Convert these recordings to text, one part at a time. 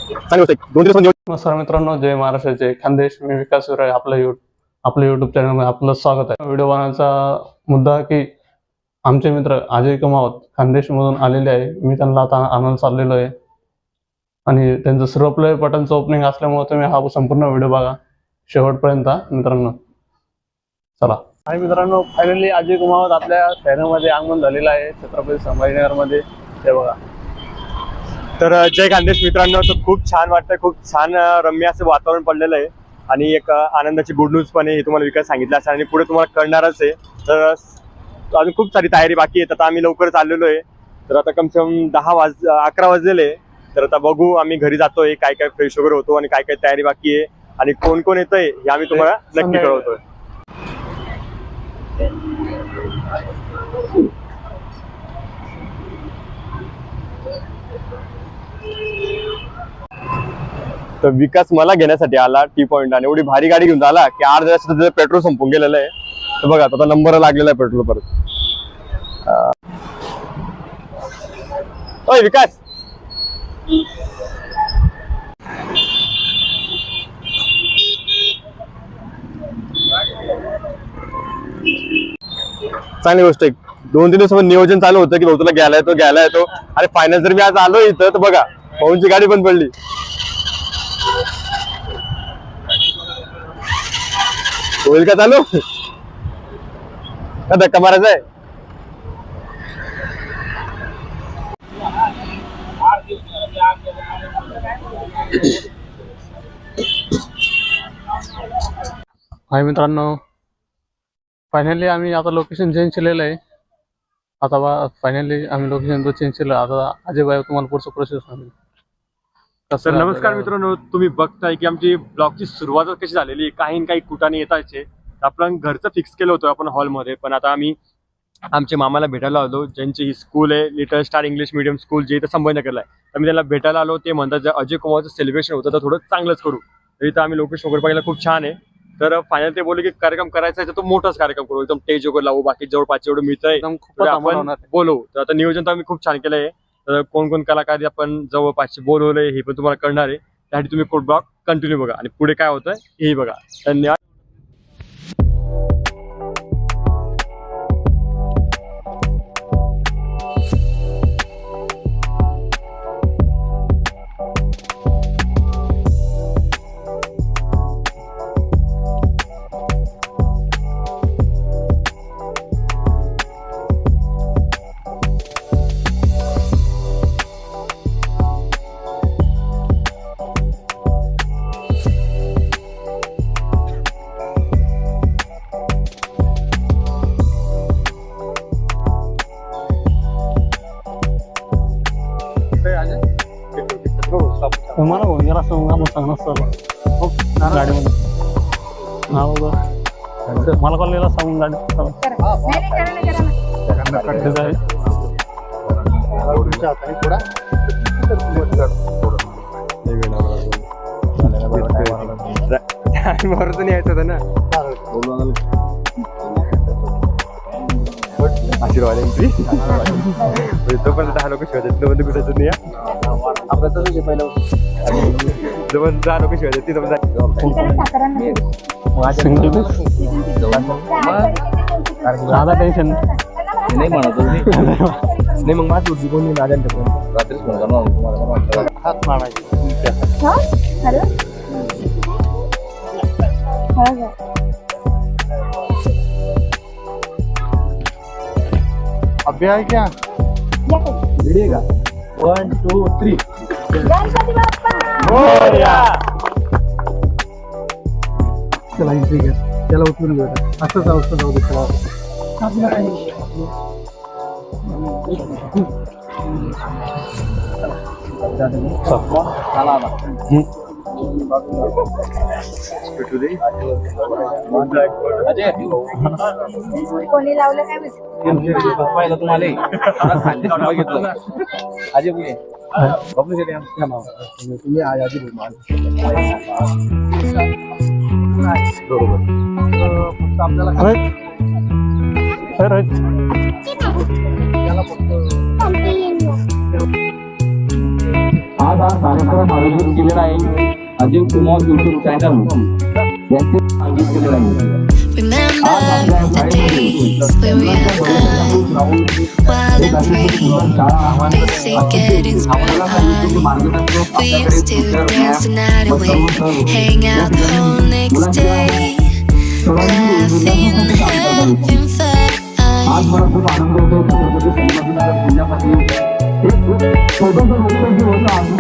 नमस्कार मित्रांनो, जय महाराष्ट्राचे खानदेश. मी विकास विराय. आपलं युट्यूब चॅनलमध्ये आपलं स्वागत आहे. व्हिडिओ बनवण्याचा मुद्दा की आमचे मित्र अजय कमावत खानदेशमधून आलेले आहे. मी त्यांना आता आणायला चाललेलो आहे आणि त्यांचं सर्व प्ले बटनचं ओपनिंग असल्यामुळे तुम्ही हा संपूर्ण व्हिडिओ बघा शेवटपर्यंत मित्रांनो. चला. हाय मित्रांनो, फायनली अजय कमावत आपल्या शहरामध्ये आगमन झालेलं आहे, छत्रपती संभाजीनगरमध्ये. ते बघा. तर जय खानदेश मित्रांनो, तर खूप छान वाटतं, खूप छान रम्य असं वातावरण पडलेलं आहे आणि एक आनंदाची गुड न्यूज पण आहे. हे तुम्हाला विकास सांगितलं असेल आणि पुढे तुम्हाला कळणारच आहे. तर अजून खूप सारी तयारी बाकी आहे. आता आम्ही लवकरच आलेलो आहे. तर आता कमसे कम 11 वाजलेले. तर आता बघू, आम्ही घरी जातोय, काय काय फ्रेश वगैरे होतो आणि काय काय तयारी बाकी आहे आणि कोण कोण येतंय हे आम्ही तुम्हाला नक्की कळवतोय. तर विकास मला घेण्यासाठी आला टी पॉइंट आणि एवढी भारी गाडी घेऊन आला की अर्ध्या तासात पेट्रोल संपून गेलेलं आहे. तर बघा आता नंबर लागलेला आहे पेट्रोल परत. ओय विकास, चांगली गोष्ट आहे. 2-3 दिवस नियोजन चालू होतं की भाऊ तुला घ्यायला येतो आणि फायनल जर मी आज आलो इथं तर बघा भाऊंची गाडी पण पडली. होईल का चालू? का धक्का मारायचा आहे? हाय मित्रांनो, फायनली आम्ही आता लोकेशन चेंज केलेलं आहे. फायनली आम्ही लोकेशन चेंज केलं. आता अजय भाई तुम्हाला पुढचं प्रोसेस सांगेल. तर नमस्कार मित्रांनो, तुम्ही बघताय की आमची ब्लॉगची सुरुवात कशी झालेली. काही कुठाने येतायचे. आपण घरचं फिक्स केलं होतं आपण हॉलमध्ये, पण आता आम्ही आमच्या मामाला भेटायला आलो, ज्यांची ही स्कूल आहे little star English medium school, जे इथं संभाजीनगरला आहे. तर मी त्यांना भेटायला आलो. ते म्हणतात जर अजय कुमारचं सेलिब्रेशन होतं तर थोडं चांगलंच करू. तर इथं आम्ही लोकेशन वगैरे बघायला खूप छान आहे. तर फायनल ते बोलले की कार्यक्रम करायचा आहे तर तो मोठाच कार्यक्रम करू, एकदम स्टेज वगैरे लावू, बाकी जवळपास जेवढं मिळत आहे आपण बोलवू. तर आता नियोजन तर आम्ही खूप छान केलंय. तर कोण कोण कलाकार आपण जवळपासचे बोलवलंय हे पण तुम्हाला कळणार आहे. त्यासाठी तुम्ही कोड ब्लॉग कंटिन्यू बघा आणि पुढे काय होतंय हेही बघा. धन्यवाद. मला गेला सांगणार गाडीमध्ये मला कॉल सांगून गाडी बरोबर यायचं होतं ना. आशीर्वाद एंट्री तोपर्यंत 10 लोक शिवायचे, तोपर्यंत घुसायचं नाही. जोपर्यंत 10 लोक शिवायचे तिथं टेन्शन नाही म्हणत नाही. मग माझी उद्धी कोणी रात्रीच फोन करणार तुम्हाला हात मारायचे. अभ्यास क्या रेडी का 1 2 3 गणपती बाप्पा. चला इथे घ्या, त्याला उचलून घेऊया. असं जाऊ दे. कोणी लावलं काय माहिती. पहिलं तुम्हाला घेतलं अजय पुणे तुम्ही आधी फक्त आपल्याला हा कार्यक्रम आयोजित केलेला आहे अजय कुमार युट्यूब चॅनल यांचे आयोजित केलेला आहे. Remember the days where we were wild and free, basic getting sprung. We used to dance the night away, hang out the whole next day, laughing, having fun. आज मला खूप आनंद होतो छत्रपती संभाजीनगर जिल्ह्यामध्ये एक छोटंसं रोपं जे होतं आधी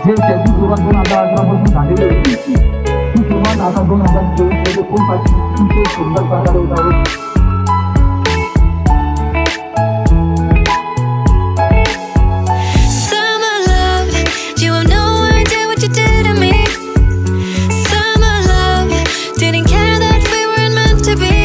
जे त्याची सुरुवात 2018 पासून झालेली होती ती सुरुवात आता 2024 मध्ये खूप अतिशय सुंदर प्रकारे होत आहे. Summer love, you have no idea what you did to me. Summer love, didn't care that we weren't meant to be.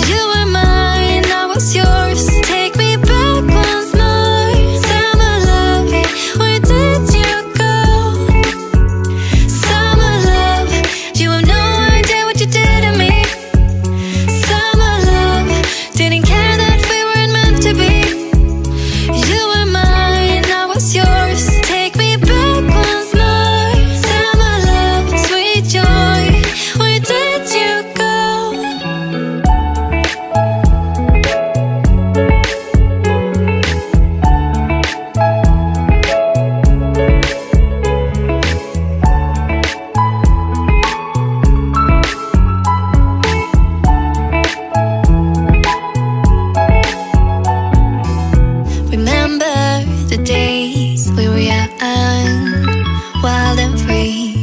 You were mine, I was yours. Take me back once more. Summer love, where did you go? Summer love, you have no idea what you did to me. Summer love, didn't care that we weren't meant to be. You were mine, I was yours. Take me back once more. Summer love, sweet joy, where did you go? Remember the days we were young, wild and free,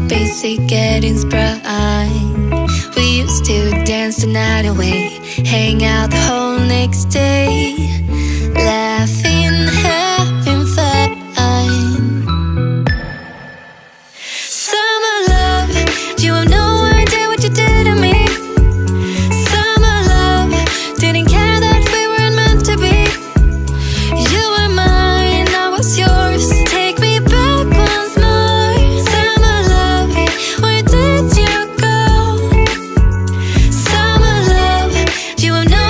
basic getting sprung. We used to dance the night away, hang out the whole next day, laughing, having fun. Summer love, you have no idea what you did to me. Summer love, didn't care that we weren't meant to be. You were mine, I was yours. Take me back once more. Summer love, where did you go? Summer love, you have no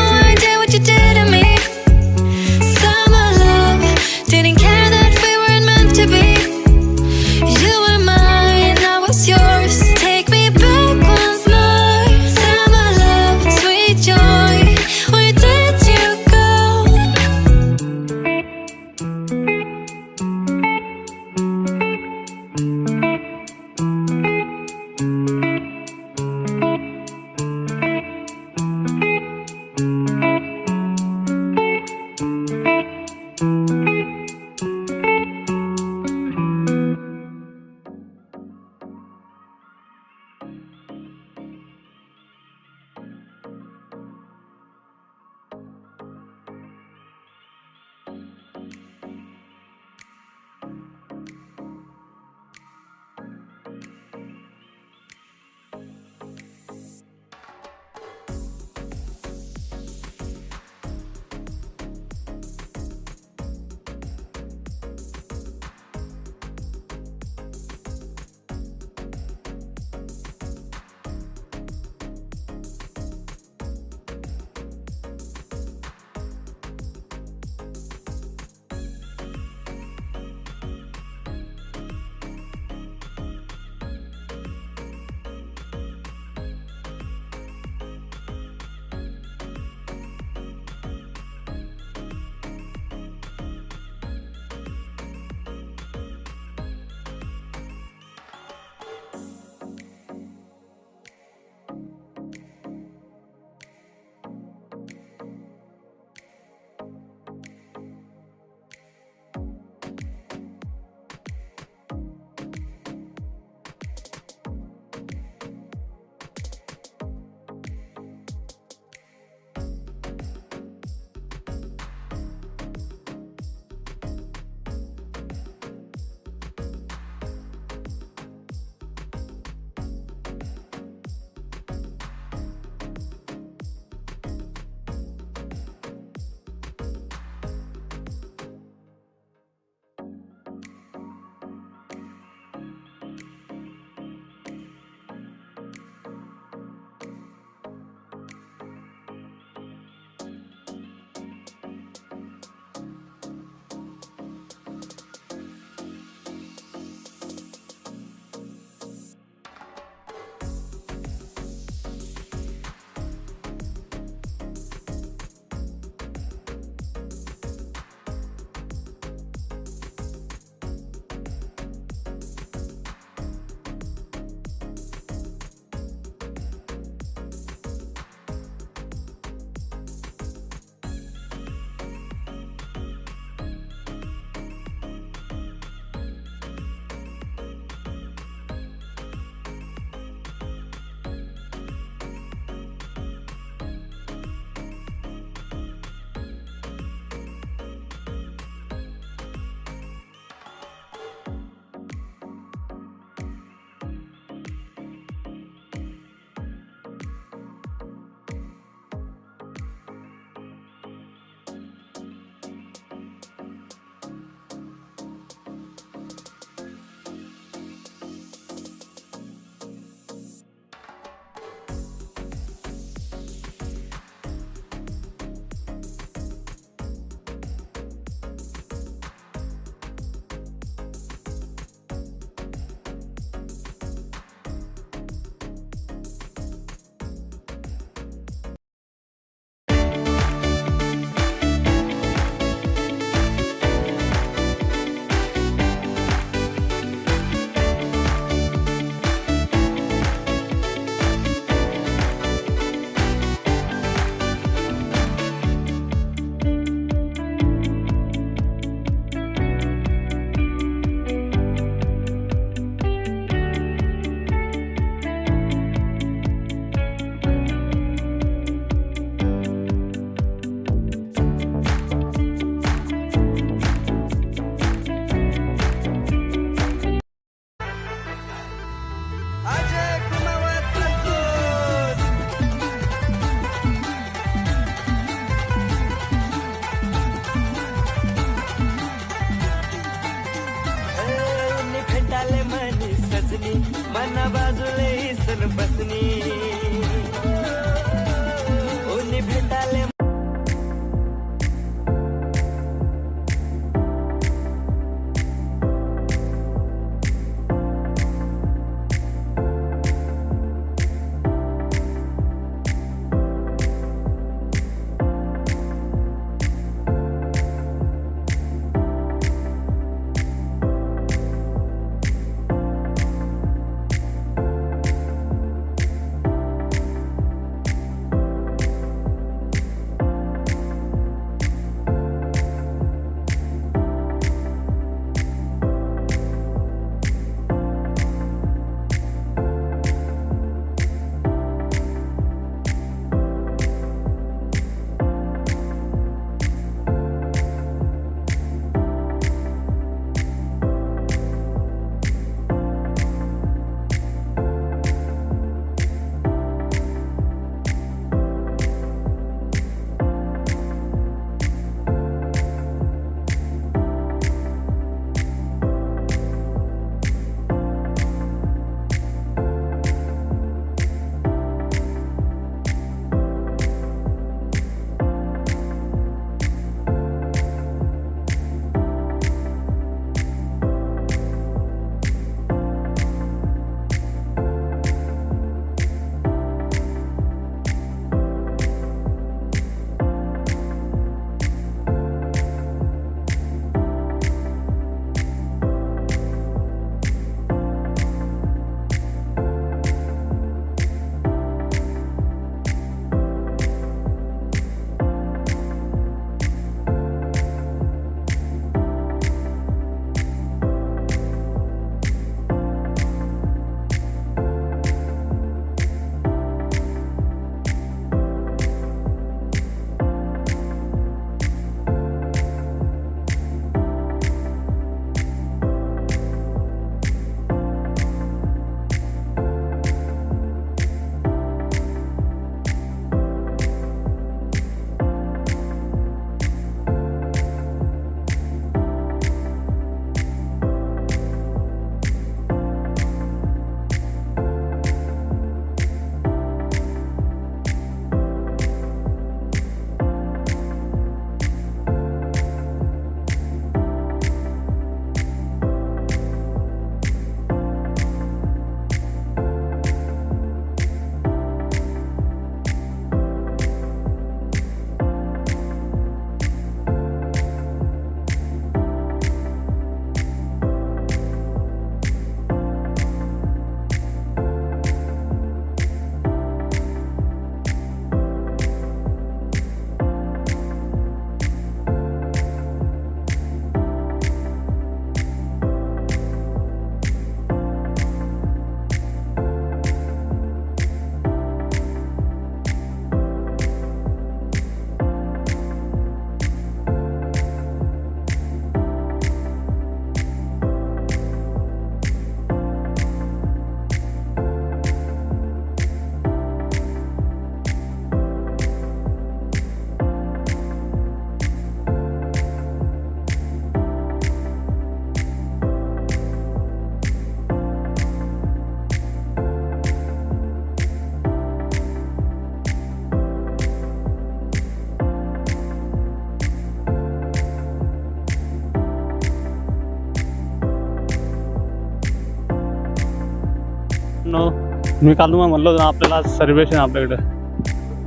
मी काल तुम्हाला म्हणलो होतो आपल्याला सर्वेशन आपल्याकडे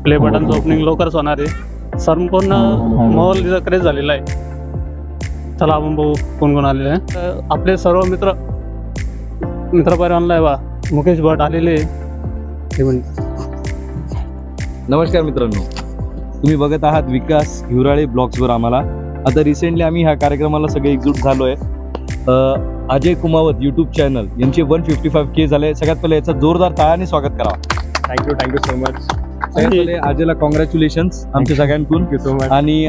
play बटनचं opening लवकरच होणार आहे. संपूर्ण माहोल तिथं क्रेज झालेला आहे. चला आपण बघू कोण कोण आलेले आहे. तर आपले सर्व मित्रपरिवाराला आहे बा मुकेश भट आलेले हे म्हणजे नमस्कार मित्रांनो, तुम्ही बघत आहात विकास हिवराळे ब्लॉग्सवर. आम्हाला आता रिसेंटली आम्ही ह्या कार्यक्रमाला सगळे एकजूट झालो आहे. अजय कुमावत यूट्यूब चॅनल यांचे 155K झाले. सगळ्यात पहिले याचं जोरदार टाळ्याने स्वागत करावं. Thank you so much. सगळ्यात पहिले अजयला कॉंग्रॅच्युलेशन्स आमच्या सगळ्यांकडून. So much. आणि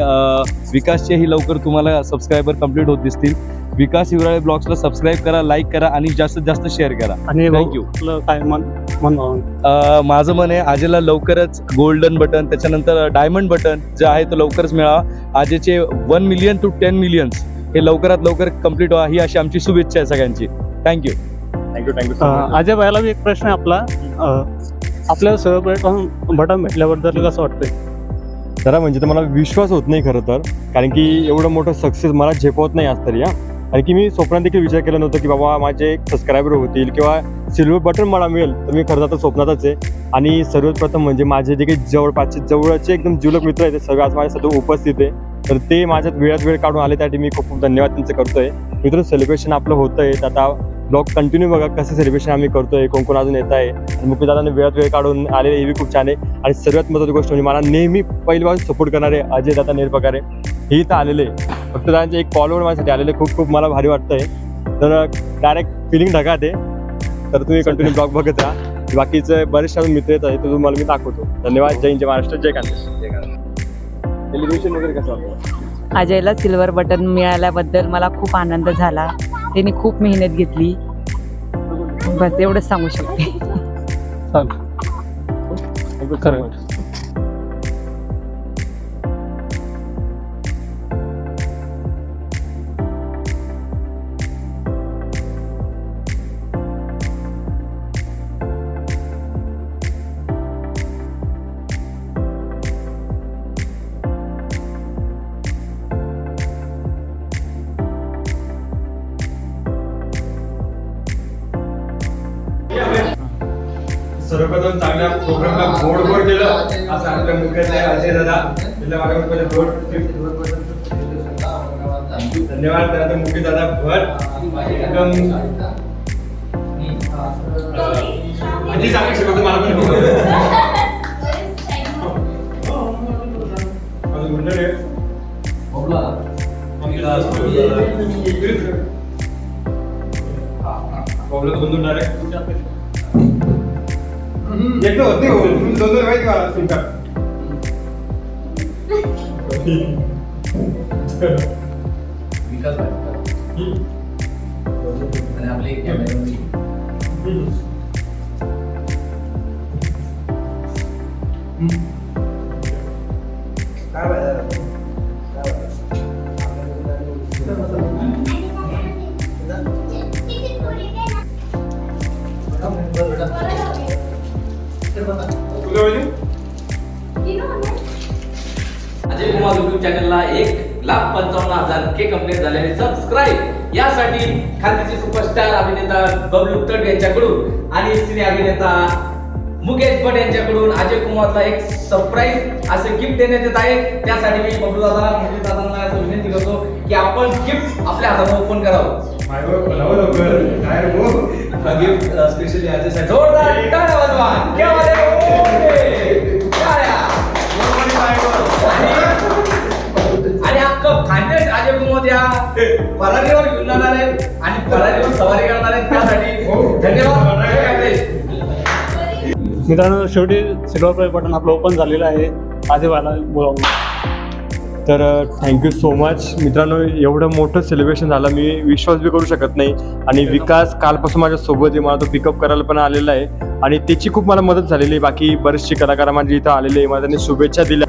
विकासचेही लवकर तुम्हाला सबस्क्रायबर कंप्लीट होत दिसतील. विकास हिवराळे ब्लॉग्सला सबस्क्राईब करा, लाईक करा आणि जास्तीत जास्त शेअर करा. आणि थँक्यू. आपलं काय मन माझं मन आहे अजयला लवकरच गोल्डन बटन त्याच्यानंतर डायमंड बटन जे आहे तो लवकरच मिळावा. अजयचे 1 मिलियन to 10 मिलियन्स हे लवकरात लवकर कंप्लीट व्हा ही अशी आमची शुभेच्छा आहे सगळ्यांची. Thank you. Thank you so much. Ajay भाईला बी एक प्रश्न आहे आपला. आपल्याला सर्व बटन भेटल्याबद्दल कसं वाटतंय? जरा म्हणजे तर मला विश्वास होत नाही खरं तर, कारण की एवढं मोठं सक्सेस मला झेपवत नाही आज तरी. कारण की मी स्वप्नात देखील विचार केला नव्हता की बाबा माझे सबस्क्रायबर होतील किंवा सिल्वर बटन मला मिळेल, तर मी खरं तर स्वप्नातच आहे. आणि सर्वात प्रथम म्हणजे माझे जे काही जवळचे एकदम जिवलग मित्र आहेत ते सगळे आज माझ्यासाठी उपस्थित आहे. तर ते माझ्यात वेळात वेळ काढून आले त्यासाठी मी खूप खूप धन्यवाद त्यांचे करतोय. मित्र सेलिब्रेशन आपलं होतं आहे, आता ब्लॉग कंटिन्यू बघा कसं सेलिब्रेशन आम्ही करतोय, कोण अजून येत आहे. आणि मुख्य दादाने वेळात वेळ काढून आलेले हे खूप छान आहे. आणि सर्वात महत्त्वाची गोष्ट म्हणजे मला नेहमी पहिल्यापासून सपोर्ट करणारे अजय दादा नेरपगारे हे इथं आलेले. फक्त दादांचे एक कॉलवर माझ्यासाठी आलेले, खूप मला भारी वाटतंय. तर डायरेक्ट फिलिंग ढगात आहे. तर तुम्ही कंटिन्यू ब्लॉग बघत राहा. बाकीचे बरेचसे अजून मित्र येत आहेत ते तुम्हाला मी दाखवतो. धन्यवाद. जय हिंद, जय महाराष्ट्र, जय खानदेश. सेलिब्रेशन वगैरे कसं वाटतं? अजयला सिल्वर बटन मिळाल्याबद्दल मला खूप आनंद झाला. त्यांनी खूप मेहनत घेतली. बस एवढंच सांगू शकते. खरं. सर्वप्रथम चांगल्या प्रोग्रामला गोड केलं असं आपल्या मुख्याचे अजय दादा धन्यवाद. त्यानंतर मुख्य दादा भट एकदम अजय चांगलं शिकवतो मला पण. अजून मंडळी बंधून डायरेक्ट एकटं होत नाही. तुम्ही दोन माहिती मला सिम कार्ड विकास आणि आपले कॅमेरा अजय कुमार यूट्यूब चॅनलला 1,55,000 के कंप्लीट झाले आणि सबस्क्राईब यासाठी खानदेशी सुपरस्टार अभिनेता बबलू तट यांच्याकडून आणि सिने अभिनेता मुकेश भट यांच्याकडून अजय कुमारला एक सरप्राईज असे गिफ्ट देण्यात येत आहे. त्यासाठी मी बबलू दादाला मुकेश दादांना असं विनंती करतो की आपण गिफ्ट आपल्या हाताने ओपन करावं. गिफ्ट स्पेशली अजयसाठी जोरदार टाळ्या वाजवा. क्या बात आहे. टाळ्या. आणि अख्खं खानदेश अजय कुमार या फरारीवर घेऊन जाणार आहेत आणि फरारीवर सवारी करणार आहेत. त्यासाठी धन्यवाद. जय खानदेश. मित्रांनो, शेवटी सिल्वर बटन आपलं ओपन झालेलं आहे. आजोबाला बोलावं. तर थँक्यू सो मच मित्रांनो. एवढं मोठं सेलिब्रेशन झालं मी विश्वास बी करू शकत नाही. आणि विकास कालपासून माझ्या सोबत आहे. मला तो पिकअप करायला पण आलेला आहे आणि त्याची खूप मला मदत झालेली आहे. बाकी बरेचसे कलाकार माझे इथं आलेले आहे. मला त्यांनी शुभेच्छा दिल्या.